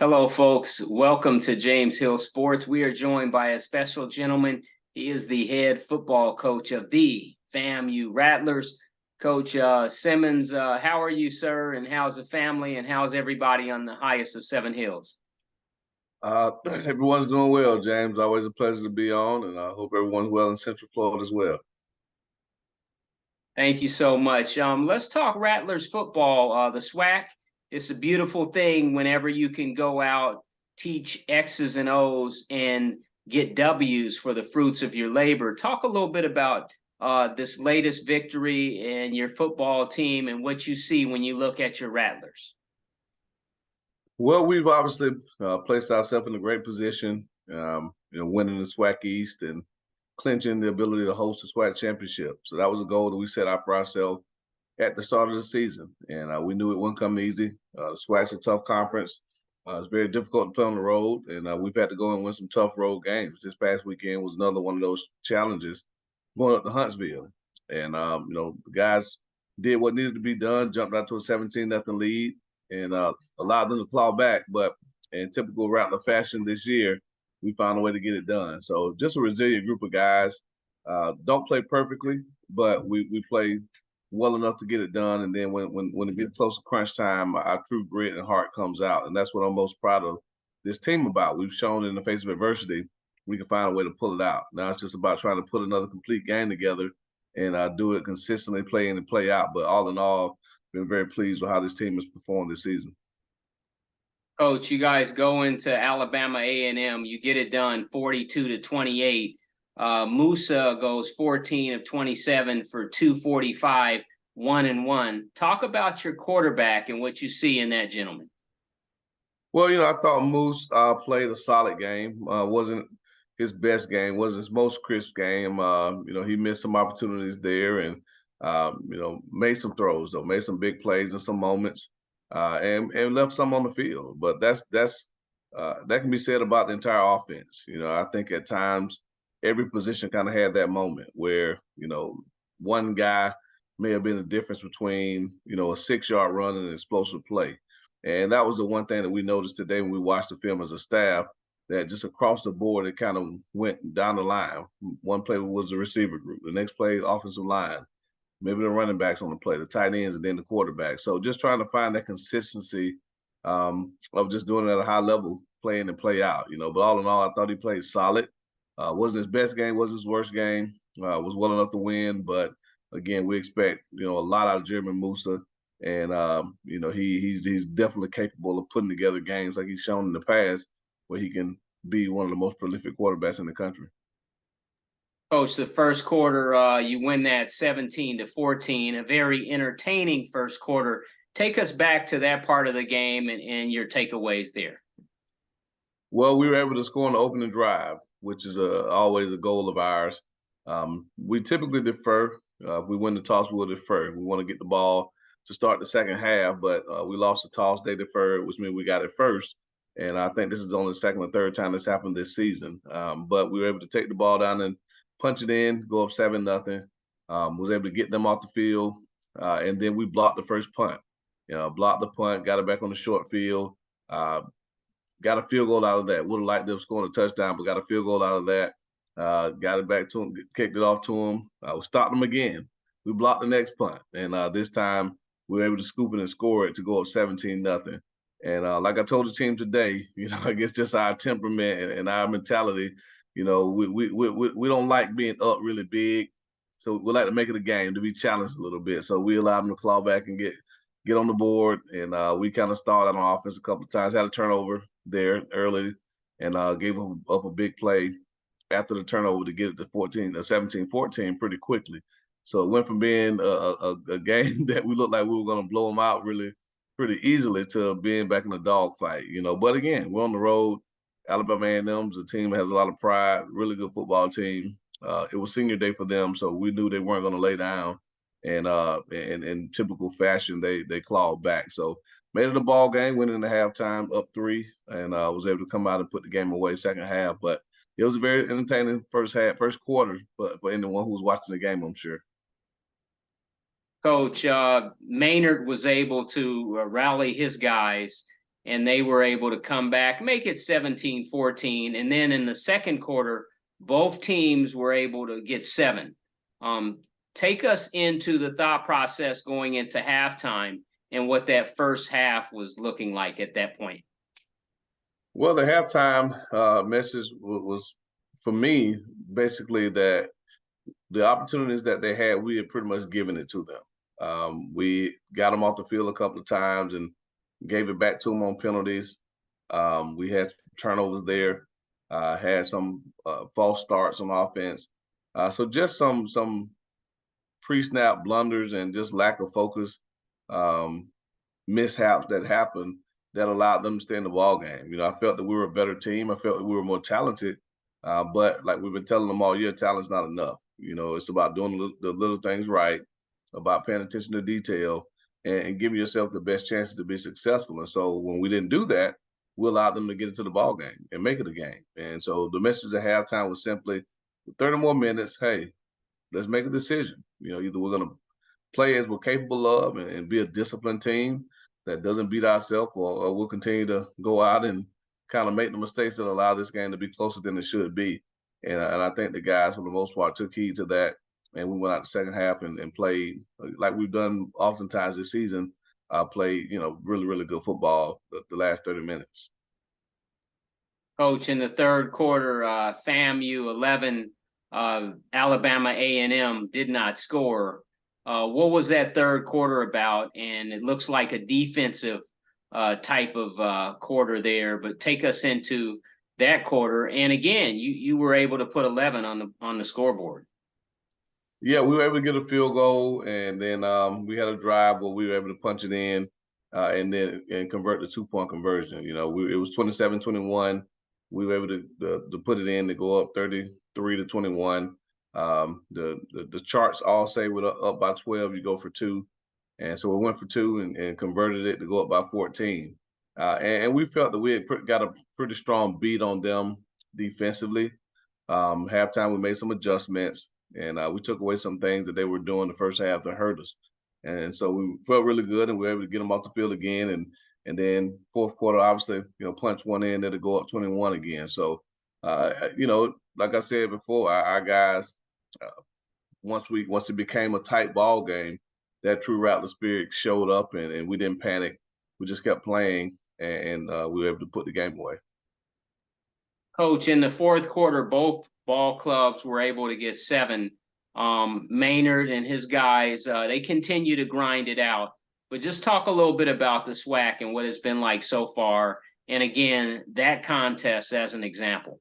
Hello, folks. Welcome to James Hill Sports. We are joined by a special gentleman. He is the head football coach of the FAMU Rattlers. Coach Simmons, how are you, sir? And how's the family? And how's everybody on the highest of Seven Hills? Everyone's doing well, James. Always a pleasure to be on, and I hope everyone's well in Central Florida as well. Thank you so much. Let's talk Rattlers football. The SWAC, it's a beautiful thing whenever you can go out, teach X's and O's, and get W's for the fruits of your labor. Talk a little bit about this latest victory and your football team and what you see when you look at your Rattlers. Well, we've obviously placed ourselves in a great position, winning the SWAC East and clinching the ability to host the SWAC championship. So that was a goal that we set out for ourselves at the start of the season, and we knew it wouldn't come easy. The SWAC's a tough conference. It's very difficult to play on the road, and we've had to go and win some tough road games. This past weekend was another one of those challenges, going up to Huntsville. And, the guys did what needed to be done, jumped out to a 17-0 lead, and allowed them to claw back. But in typical Rattler fashion this year, we found a way to get it done. So just a resilient group of guys. Don't play perfectly, but we play well enough to get it done. And then when it gets close to crunch time, our true grit and heart comes out. And that's what I'm most proud of this team about. We've shown in the face of adversity, we can find a way to pull it out. Now it's just about trying to put another complete game together and do it consistently, play in and play out. But all in all, been very pleased with how this team has performed this season. Coach, you guys go into Alabama A&M, you get it done 42-28. Musa goes 14 of 27 for 245, 1-1. Talk about your quarterback and what you see in that gentleman. Well, I thought Moose played a solid game. Wasn't his best game, wasn't his most crisp game. He missed some opportunities there and, made some throws, though, made some big plays in some moments and left some on the field. But that can be said about the entire offense. I think at times every position kind of had that moment where, one guy may have been the difference between, a 6-yard run and an explosive play. And that was the one thing that we noticed today when we watched the film as a staff, that just across the board, it kind of went down the line. One play was the receiver group. The next play, offensive line. Maybe the running backs on the play, the tight ends, and then the quarterback. So just trying to find that consistency of just doing it at a high level, playing and play out. But all in all, I thought he played solid. Wasn't his best game, wasn't his worst game. Was well enough to win. But, again, we expect, a lot out of Jeremy Musa. And, he's definitely capable of putting together games like he's shown in the past where he can be one of the most prolific quarterbacks in the country. Coach, the first quarter, you win that 17-14, a very entertaining first quarter. Take us back to that part of the game and your takeaways there. Well, we were able to score on the opening drive, which is always a goal of ours. We typically defer. If we win the toss, we'll defer. We want to get the ball to start the second half, but we lost the toss. They deferred, which means we got it first. And I think this is only the second or third time this happened this season. But we were able to take the ball down and punch it in, go up 7-0. Was able to get them off the field, and then we blocked the first punt. Blocked the punt, got it back on the short field, got a field goal out of that. Would have liked them scoring a touchdown, but got a field goal out of that. Got it back to him, kicked it off to him. We stopped them again. We blocked the next punt, and this time we were able to scoop it and score it to go up 17-0. And like I told the team today, I guess just our temperament and our mentality. We don't like being up really big, so we like to make it a game to be challenged a little bit. So we allowed them to claw back and get on the board, and we kind of stalled out on offense a couple of times. Had a turnover there early, and gave up a big play after the turnover to get it to 17-14 pretty quickly. So it went from being a game that we looked like we were going to blow them out really pretty easily to being back in the dogfight. But again, we're on the road. Alabama A&M's a team that has a lot of pride, really good football team. It was senior day for them, so we knew they weren't going to lay down. And in typical fashion, they clawed back. So made it a ball game, went into halftime up 3, and was able to come out and put the game away second half. But it was a very entertaining first quarter, but for anyone who was watching the game, I'm sure. Coach, Maynard was able to rally his guys and they were able to come back, make it 17-14. And then in the second quarter, both teams were able to get 7. Take us into the thought process going into halftime and what that first half was looking like at that point. Well, the halftime message was for me basically that the opportunities that they had, we had pretty much given it to them. We got them off the field a couple of times and gave it back to them on penalties. We had turnovers there, had some false starts on offense. So just some pre-snap blunders and just lack of focus, mishaps that happened that allowed them to stay in the ball game. You know, I felt that we were a better team. I felt that we were more talented, but like we've been telling them all year, talent's not enough. You know, it's about doing the little things right, about paying attention to detail, and giving yourself the best chances to be successful. And so when we didn't do that, we allowed them to get into the ball game and make it a game. And so the message at halftime was simply 30 more minutes. Hey, let's make a decision. You know, either we're going to play as we're capable of and be a disciplined team that doesn't beat ourselves, or we'll continue to go out and kind of make the mistakes that allow this game to be closer than it should be. And I think the guys, for the most part, took heed to that. And we went out the second half and played like we've done oftentimes this season, played, you know, really, really good football the last 30 minutes. Coach, in the third quarter, FAMU 11, Alabama A&M did not score. What was that third quarter about? And it looks like a defensive type of quarter there, but take us into that quarter. And again, you were able to put 11 on the scoreboard. Yeah, we were able to get a field goal, and then we had a drive where we were able to punch it in and then convert the 2-point conversion. You know, it was 27-21. We were able to put it in to go up 33-21. The charts all say with up by 12, you go for 2. And so we went for 2 and converted it to go up by 14. And we felt that we had got a pretty strong beat on them defensively. Halftime, we made some adjustments, and we took away some things that they were doing the first half that hurt us. And so we felt really good, and we were able to get them off the field again. And then fourth quarter, obviously, you know, punch one in there to go up 21 again. So, you know, like I said before, our guys, once it became a tight ball game, that true Rattler spirit showed up, and we didn't panic. We just kept playing, and we were able to put the game away. Coach, in the fourth quarter, both ball clubs were able to get 7. Maynard and his guys, they continue to grind it out. But just talk a little bit about the SWAC and what it's been like so far. And again, that contest as an example.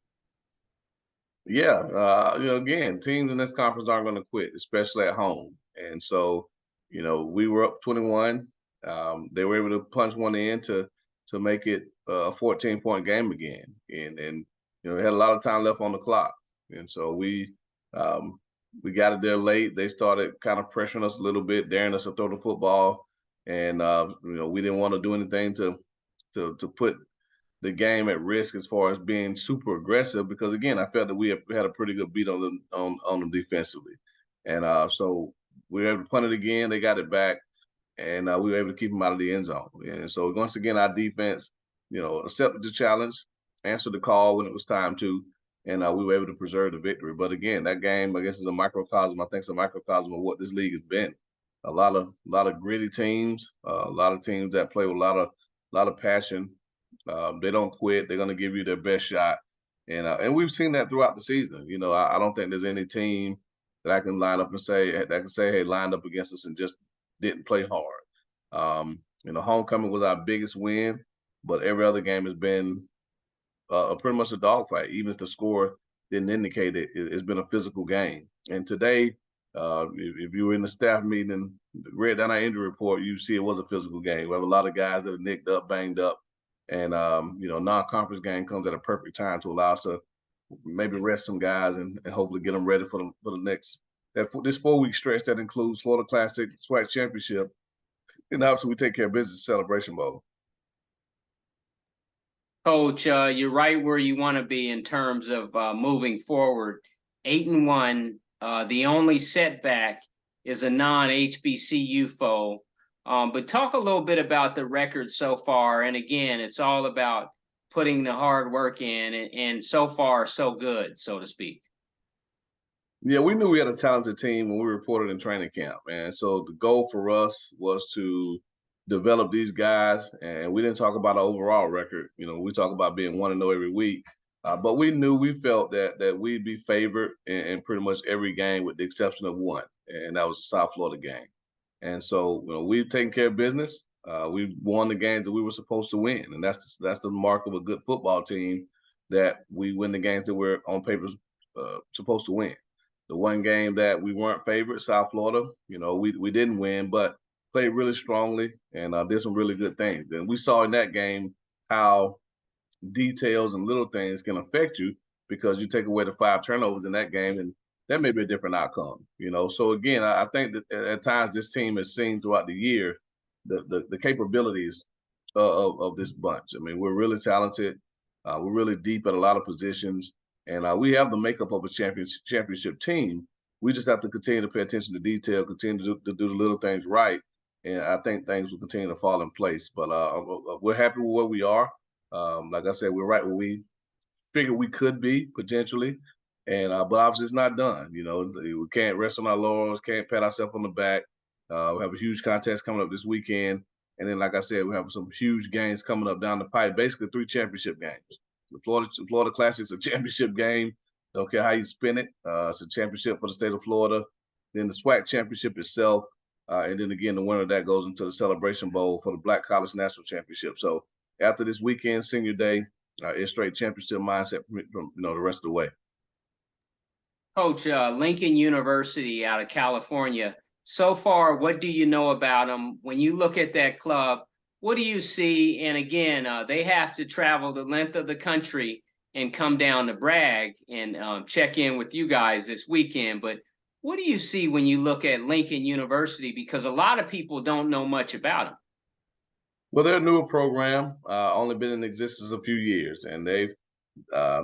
Yeah, you know, again, teams in this conference aren't going to quit, especially at home. And so, you know, we were up 21. They were able to punch one in to make it a 14-point game again. And you know, we had a lot of time left on the clock. And so we got it there late. They started kind of pressuring us a little bit, daring us to throw the football. And, you know, we didn't want to do anything to put the game at risk as far as being super aggressive, because again, I felt that we had a pretty good beat on them defensively. And so we were able to punt it again. They got it back, and we were able to keep them out of the end zone. And so once again, our defense, you know, accepted the challenge, answered the call when it was time to, and we were able to preserve the victory. But again, that game, I guess, is a microcosm. I think it's a microcosm of what this league has been. A lot of gritty teams, a lot of teams that play with a lot of passion. They don't quit. They're going to give you their best shot, and we've seen that throughout the season. You know, I don't think there's any team that I can line up and say hey, lined up against us and just didn't play hard. You know, homecoming was our biggest win, but every other game has been pretty much a dogfight. Even if the score didn't indicate it, it's been a physical game. And today, if you were in the staff meeting and read down our injury report, you see it was a physical game. We have a lot of guys that are nicked up, banged up, and you know, non-conference game comes at a perfect time to allow us to maybe rest some guys and hopefully get them ready for the next this 4-week stretch that includes Florida Classic, SWAC Championship, and obviously we take care of business, Celebration Bowl. Coach, you're right where you want to be in terms of moving forward. 8-1. The only setback is a non-HBCU foe. But talk a little bit about the record so far. And again, it's all about putting the hard work in, and so far, so good, so to speak. Yeah, we knew we had a talented team when we reported in training camp, man. So the goal for us was to develop these guys, and we didn't talk about our overall record. You know, we talk about being 1-0 every week, but we felt that we'd be favored in pretty much every game, with the exception of one, and that was the South Florida game. And so, you know, we've taken care of business. We've won the games that we were supposed to win, and that's the mark of a good football team, that we win the games that we're on paper supposed to win. The one game that we weren't favored, South Florida, you know, we didn't win, but played really strongly and did some really good things. And we saw in that game how details and little things can affect you, because you take away the 5 turnovers in that game, and that may be a different outcome, you know. So again, I think that at times this team has seen throughout the year the capabilities of this bunch. I mean, we're really talented. We're really deep at a lot of positions, and we have the makeup of a championship team. We just have to continue to pay attention to detail, continue to do the little things right, and I think things will continue to fall in place. But we're happy with where we are. Like I said, we're right where we figured we could be potentially, and but obviously it's not done. You know, we can't rest on our laurels, can't pat ourselves on the back. We have a huge contest coming up this weekend, and then, like I said, we have some huge games coming up down the pipe. Basically, 3 championship games. The Florida Classic's a championship game. Don't care how you spin it. It's a championship for the state of Florida. Then the SWAC championship itself, and then again, the winner of that goes into the Celebration Bowl for the Black College National Championship. So after this weekend, Senior Day, it's straight championship mindset from the rest of the way. Coach, Lincoln University out of California. So far, what do you know about them? When you look at that club, what do you see? And again, they have to travel the length of the country and come down to Bragg and check in with you guys this weekend. But what do you see when you look at Lincoln University? Because a lot of people don't know much about them. Well, they're a newer program, only been in existence a few years, and uh,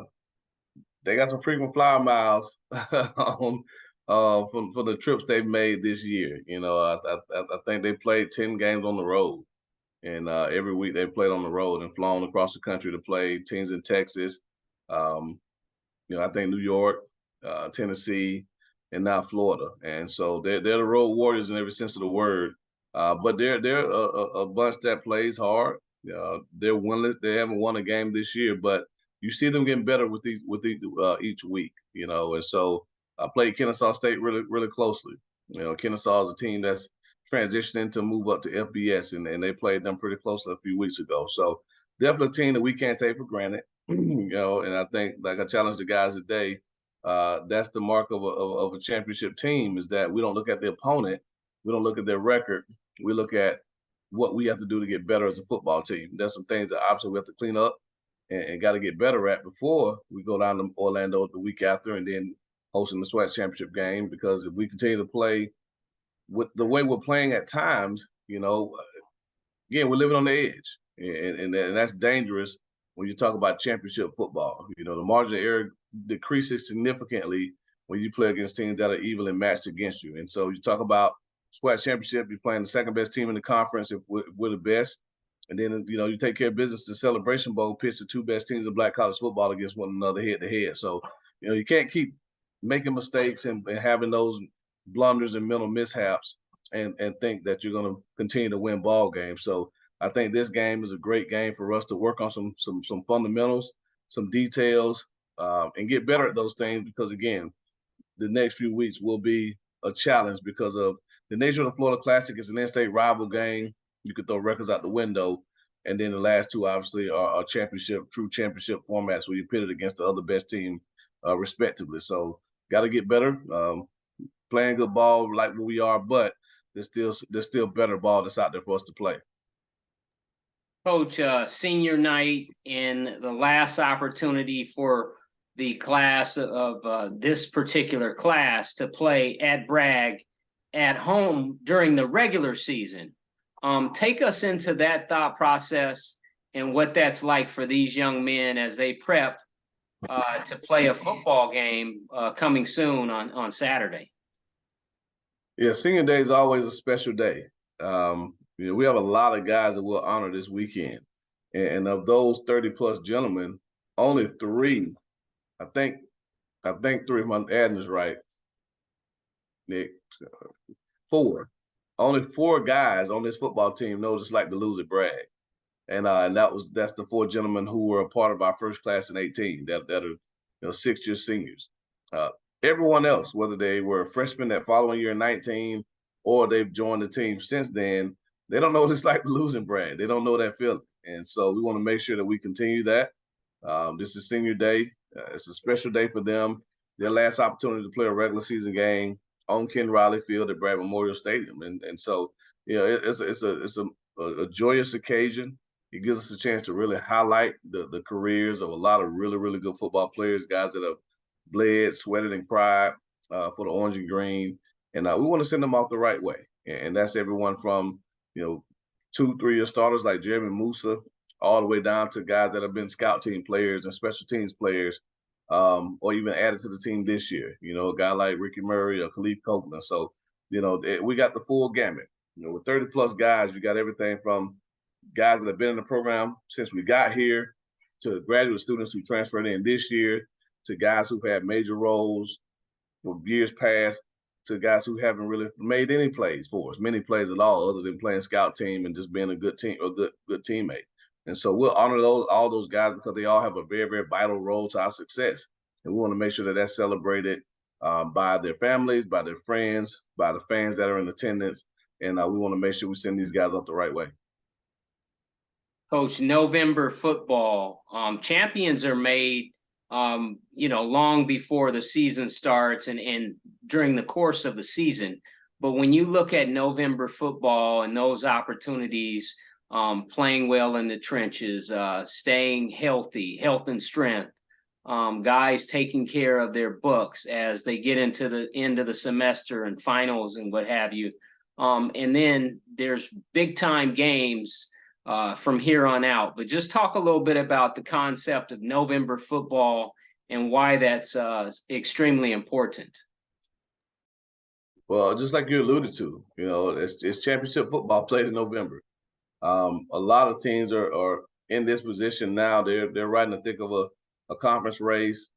they got some frequent flyer miles on for the trips they've made this year. You know, I think they played 10 games on the road, and every week they played on the road and flown across the country to play teams in Texas. Um, I think New York, Tennessee, and now Florida. And so they're the road warriors in every sense of the word. But they're a bunch that plays hard. They're winless. They haven't won a game this year, but you see them getting better with each week. And so I played Kennesaw State really closely. Kennesaw is a team that's transitioning to move up to FBS, and they played them pretty closely a few weeks ago. So definitely a team that we can't take for granted. And I think, like I challenged the guys today, that's the mark of a championship team, is that we don't look at the opponent, we don't look at their record, we look at what we have to do to get better as a football team. There's some things that obviously we have to clean up and got to get better at before we go down to Orlando the week after, and then hosting the SWAC championship game. Because if we continue to play with the way we're playing at times, again, we're living on the edge, and that's dangerous when you talk about championship football. The margin of error decreases significantly when you play against teams that are evenly matched against you. And so you talk about SWAC championship, you're playing the second best team in the conference if we're the best. And then, you take care of business. The Celebration Bowl pits the 2 best teams in Black college football against one another head to head. So, you can't keep making mistakes and having those blunders and mental mishaps and think that you're going to continue to win ball games. So I think this game is a great game for us to work on some fundamentals, some details, and get better at those things. Because again, the next few weeks will be a challenge because of the nature of the Florida Classic. Is an in-state rival game. You could throw records out the window. And then the last 2 obviously are true championship formats where you pit it against the other best team respectively. So got to get better, playing good ball like where we are, but there's still better ball that's out there for us to play. Coach, senior night and the last opportunity for the class of this particular class to play at Bragg at home during the regular season. Take us into that thought process and what that's like for these young men as they prep to play a football game coming soon on Saturday. Yeah, senior day is always a special day. You know, we have a lot of guys that we'll honor this weekend. And of those 30 plus gentlemen, only three, I think, three, if my adding is right, Nick, four. Only four guys on this football team know just like to lose at Bragg. And that's the four gentlemen who were a part of our first class in 18 that are 6-year seniors. Everyone else, whether they were freshmen that following year in 19 or they've joined the team since then, they don't know what it's like to lose in Bragg. They don't know that feeling. And so we want to make sure that we continue that. This is senior day. It's a special day for them. Their last opportunity to play a regular season game on Ken Riley Field at Bragg Memorial Stadium. And so, it's a joyous occasion. It gives us a chance to really highlight the careers of a lot of really, really good football players, guys that have bled, sweated, and cried for the orange and green. And we want to send them off the right way. And that's everyone from, 2-3-year starters like Jeremy Musa, all the way down to guys that have been scout team players and special teams players, or even added to the team this year. A guy like Ricky Murray or Khalif Copeland. So, we got the full gamut. With 30 plus guys, you got everything from guys that have been in the program since we got here to graduate students who transferred in this year to guys who've had major roles for years past to guys who haven't really made any plays for us, many plays at all, other than playing scout team and just being a good team, a good teammate. And so we'll honor all those guys because they all have a very, very vital role to our success. And we want to make sure that that's celebrated by their families, by their friends, by the fans that are in attendance. And we want to make sure we send these guys off the right way. Coach, November football, champions are made, long before the season starts and during the course of the season. But when you look at November football and those opportunities, playing well in the trenches, staying healthy, health and strength, guys taking care of their books as they get into the end of the semester and finals and what have you. And then there's big time games from here on out. But just talk a little bit about the concept of November football and why that's extremely important. Well, just like you alluded to, it's championship football played in November. A lot of teams are in this position now. They're right in the thick of a conference race,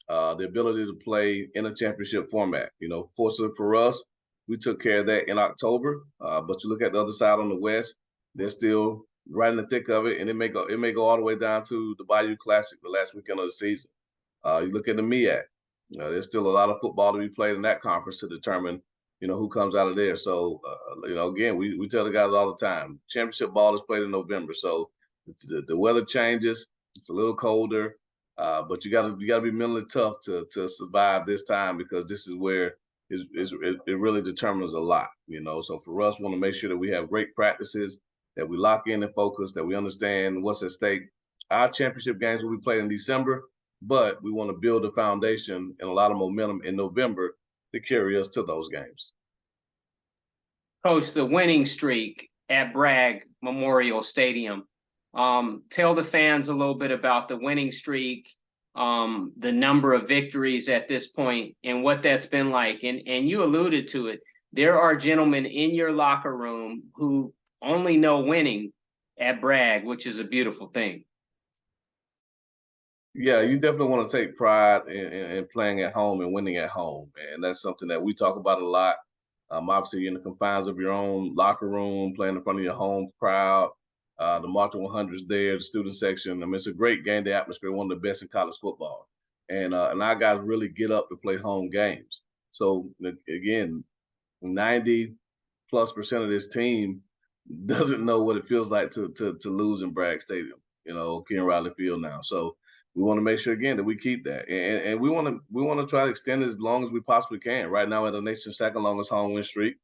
the ability to play in a championship format. Fortunately for us, we took care of that in October. But you look at the other side on the West, they're still right in the thick of it, and it may go all the way down to the Bayou Classic, the last weekend of the season. You look at the MEAC, there's still a lot of football to be played in that conference to determine, who comes out of there. So, again, we tell the guys all the time, championship ball is played in November. So the weather changes, it's a little colder, but you gotta be mentally tough to survive this time because this is where it really determines a lot. So for us, we want to make sure that we have great practices, that we lock in and focus, that we understand what's at stake. Our championship games will be played in December, but we want to build a foundation and a lot of momentum in November to carry us to those games. Coach, the winning streak at Bragg Memorial Stadium. Tell the fans a little bit about the winning streak, the number of victories at this point and what that's been like. And you alluded to it. There are gentlemen in your locker room who only know winning at Bragg, which is a beautiful thing. Yeah, you definitely want to take pride in playing at home and winning at home. And that's something that we talk about a lot. Obviously, you're in the confines of your own locker room, playing in front of your home crowd, the Marching 100s there, the student section. I mean, it's a great game day atmosphere, one of the best in college football. And our guys really get up to play home games. So, again, 90+% of this team doesn't know what it feels like to lose in Bragg Stadium, Ken Riley Field now. So we want to make sure again that we keep that, and we want to try to extend it as long as we possibly can. Right now, we're the nation's second longest home win streak.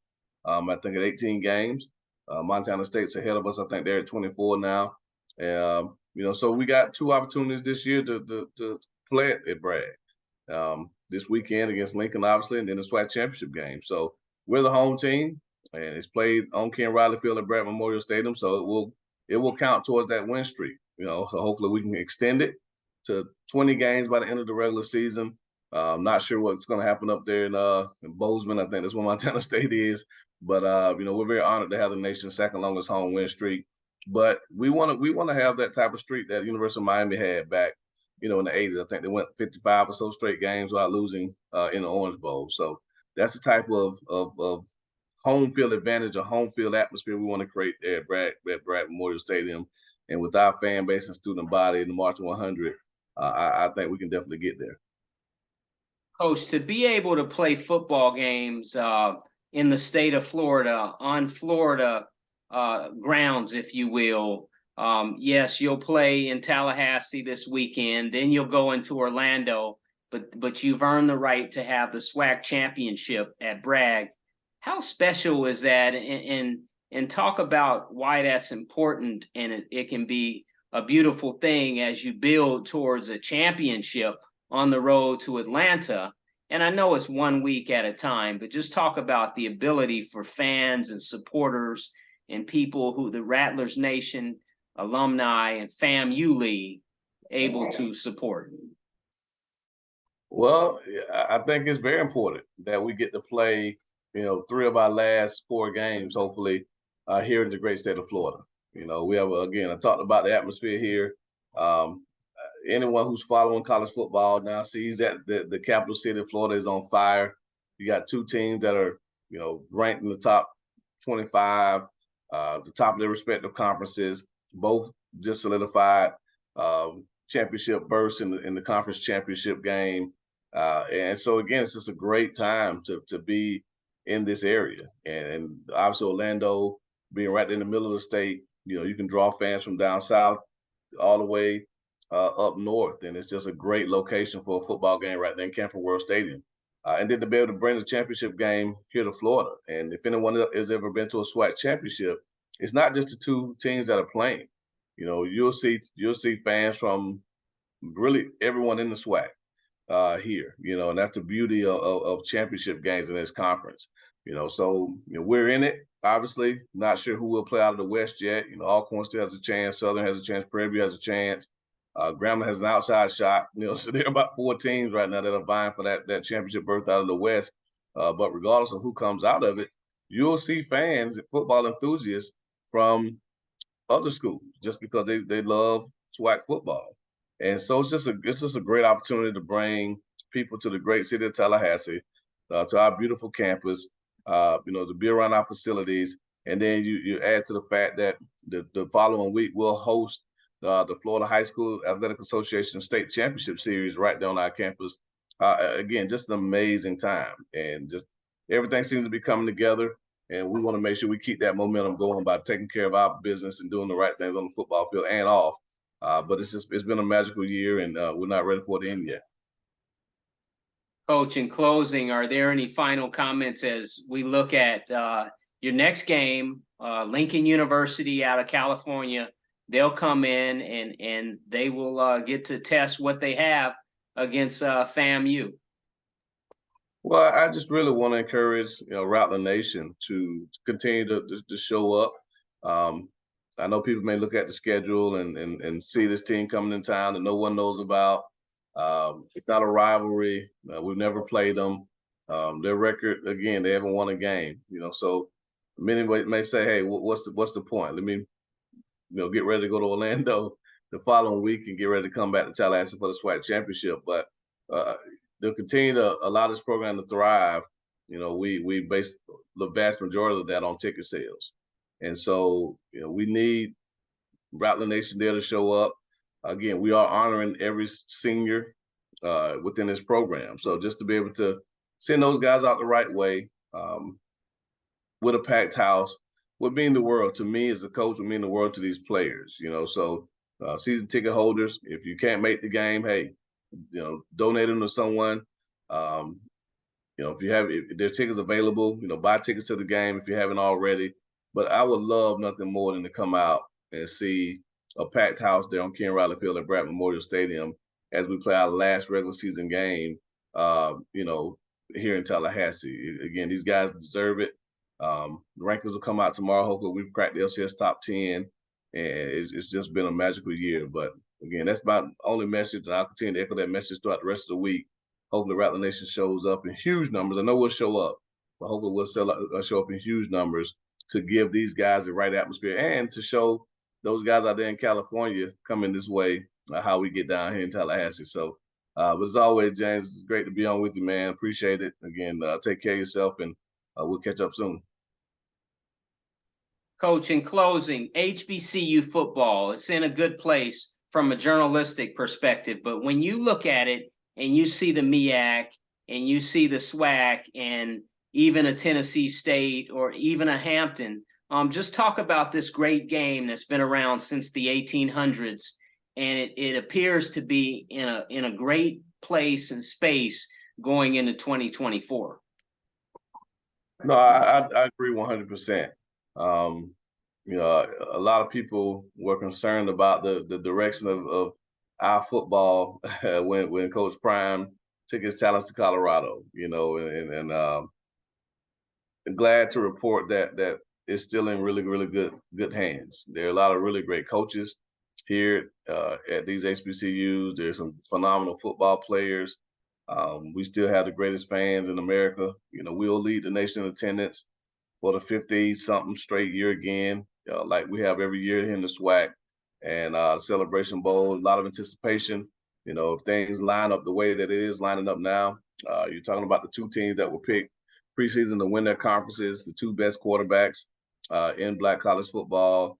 I think at 18 games. Montana State's ahead of us. I think they're at 24 now. So we got two opportunities this year to play at Bragg. This weekend against Lincoln, obviously, and then the SWAC championship game. So we're the home team, and it's played on Ken Riley Field at Bragg Memorial Stadium. So it will count towards that win streak. So hopefully we can extend it to 20 games by the end of the regular season. I'm not sure what's going to happen up there in Bozeman. I think that's where Montana State is. But we're very honored to have the nation's second longest home win streak. But we want to have that type of streak that University of Miami had back, in the '80s. I think they went 55 or so straight games without losing in the Orange Bowl. So that's the type of home field advantage, a home field atmosphere we want to create there at Bragg Memorial Stadium. And with our fan base and student body in the March 100, I think we can definitely get there. Coach, to be able to play football games in the state of Florida, on Florida grounds, if you will. Yes, you'll play in Tallahassee this weekend, then you'll go into Orlando, but you've earned the right to have the SWAC championship at Bragg. How special is that? And talk about why that's important, and it can be a beautiful thing as you build towards a championship on the road to Atlanta. And I know it's 1 week at a time, but just talk about the ability for fans and supporters and people who the Rattlers Nation alumni and FAMU League able to support. Well, I think it's very important that we get to play, 3 of our last 4 games, hopefully, here in the great state of Florida. We have, again, I talked about the atmosphere here. Anyone who's following college football now sees that the capital city of Florida is on fire. You got 2 teams that are, ranked in the top 25, the top of their respective conferences, both just solidified championship berths in the conference championship game. And so, again, it's just a great time to be in this area. And obviously, Orlando being right in the middle of the state, you can draw fans from down south all the way up north, and it's just a great location for a football game right there in Camping World Stadium. And then to be able to bring the championship game here to Florida. And if anyone has ever been to a SWAC championship, it's not just the 2 teams that are playing. You'll see fans from really everyone in the SWAC here. And that's the beauty of championship games in this conference. So we're in it. Obviously, not sure who will play out of the West yet. Alcorn still has a chance. Southern has a chance. Prairie View has a chance. Grambling has an outside shot. So there are about 4 teams right now that are vying for that championship berth out of the West. But regardless of who comes out of it, you'll see fans, football enthusiasts from other schools just because they love SWAC football. And so it's just a great opportunity to bring people to the great city of Tallahassee, to our beautiful campus, to be around our facilities. And then you add to the fact that the following week we'll host the Florida High School Athletic Association State Championship Series right down our campus. Again, just an amazing time. And just everything seems to be coming together. And we want to make sure we keep that momentum going by taking care of our business and doing the right things on the football field and off. But it's been a magical year, and we're not ready for the end yet. Coach, in closing, are there any final comments as we look at your next game, Lincoln University out of California? They'll come in and they will get to test what they have against FAMU. Well, I just really want to encourage, Rattler Nation to continue to show up. I know people may look at the schedule and see this team coming in town that no one knows about. It's not a rivalry. We've never played them. Their record, again, they haven't won a game. So many may say, "Hey, what's the point? Let me, get ready to go to Orlando the following week and get ready to come back to Tallahassee for the SWAC championship." But they'll continue to allow this program to thrive. We base the vast majority of that on ticket sales. And so, we need Rattler Nation there to show up. Again, we are honoring every senior within this program. So just to be able to send those guys out the right way with a packed house would mean the world to me as a coach, would mean the world to these players. So season ticket holders, if you can't make the game, hey, donate them to someone. If there's tickets available, buy tickets to the game if you haven't already. But I would love nothing more than to come out and see a packed house there on Ken Riley Field at Bragg Memorial Stadium as we play our last regular season game, here in Tallahassee. Again, these guys deserve it. The rankings will come out tomorrow. Hopefully we've cracked the LCS top 10, and it's just been a magical year. But again, that's my only message, and I'll continue to echo that message throughout the rest of the week. hopefully Rattler Nation shows up in huge numbers. I know we'll show up, but hopefully we'll show up in huge numbers to give these guys the right atmosphere and to show those guys out there in California coming this way how we get down here in Tallahassee. So, but as always, James, it's great to be on with you, man. Appreciate it. Again, take care of yourself, and we'll catch up soon. Coach, in closing, HBCU football, it's in a good place from a journalistic perspective, but when you look at it and you see the MEAC and you see the SWAC and even a Tennessee State or even a Hampton, just talk about this great game that's been around since the 1800s, and it appears to be in a great place and space going into 2024. No, I agree 100%. You know, a lot of people were concerned about the direction of our football when Coach Prime took his talents to Colorado. You know, and glad to report that it's still in really good hands. There are a lot of really great coaches here at these HBCUs. There's some phenomenal football players. We still have the greatest fans in America. You know, we'll lead the nation in attendance for the 50-something straight year again, like we have every year here in the SWAC and Celebration Bowl. A lot of anticipation. You know, if things line up the way that it is lining up now, you're talking about the two teams that were picked preseason to win their conferences, the two best quarterbacks in Black college football,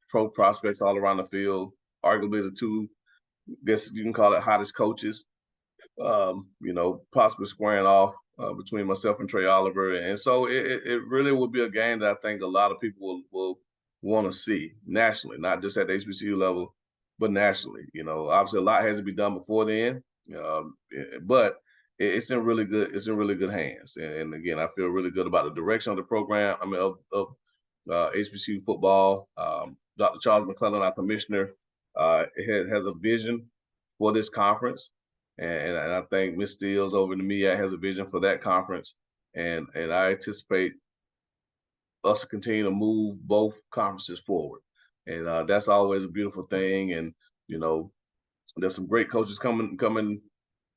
pro prospects all around the field, arguably the two, I guess you can call it, hottest coaches. You know, possibly squaring off between myself and Trey Oliver. And so it really will be a game that I think a lot of people will want to see nationally, not just at the HBCU level, but nationally. You know, obviously a lot has to be done before then, but it's in really good. It's in really good hands. And again, I feel really good about the direction of the program. I mean, of HBCU football. Dr. Charles McClellan, our commissioner, has a vision for this conference. And I think Ms. Steels over in the MEAC has a vision for that conference. And I anticipate us to continue to move both conferences forward. And that's always a beautiful thing. And, you know, there's some great coaches coming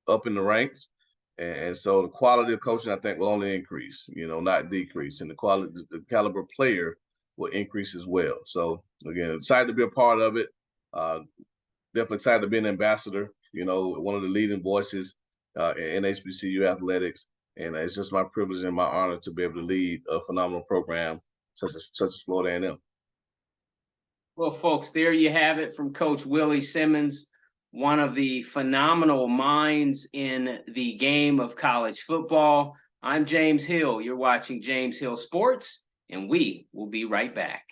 up in the ranks. And so the quality of coaching, I think, will only increase, you know, not decrease. And the quality, the caliber player will increase as well. So, again, excited to be a part of it. Definitely excited to be an ambassador, you know, one of the leading voices in HBCU athletics. And it's just my privilege and my honor to be able to lead a phenomenal program such as Florida A&M. Well, folks, there you have it from Coach Willie Simmons, one of the phenomenal minds in the game of college football. I'm James Hill. You're watching James Hill Sports, and we will be right back.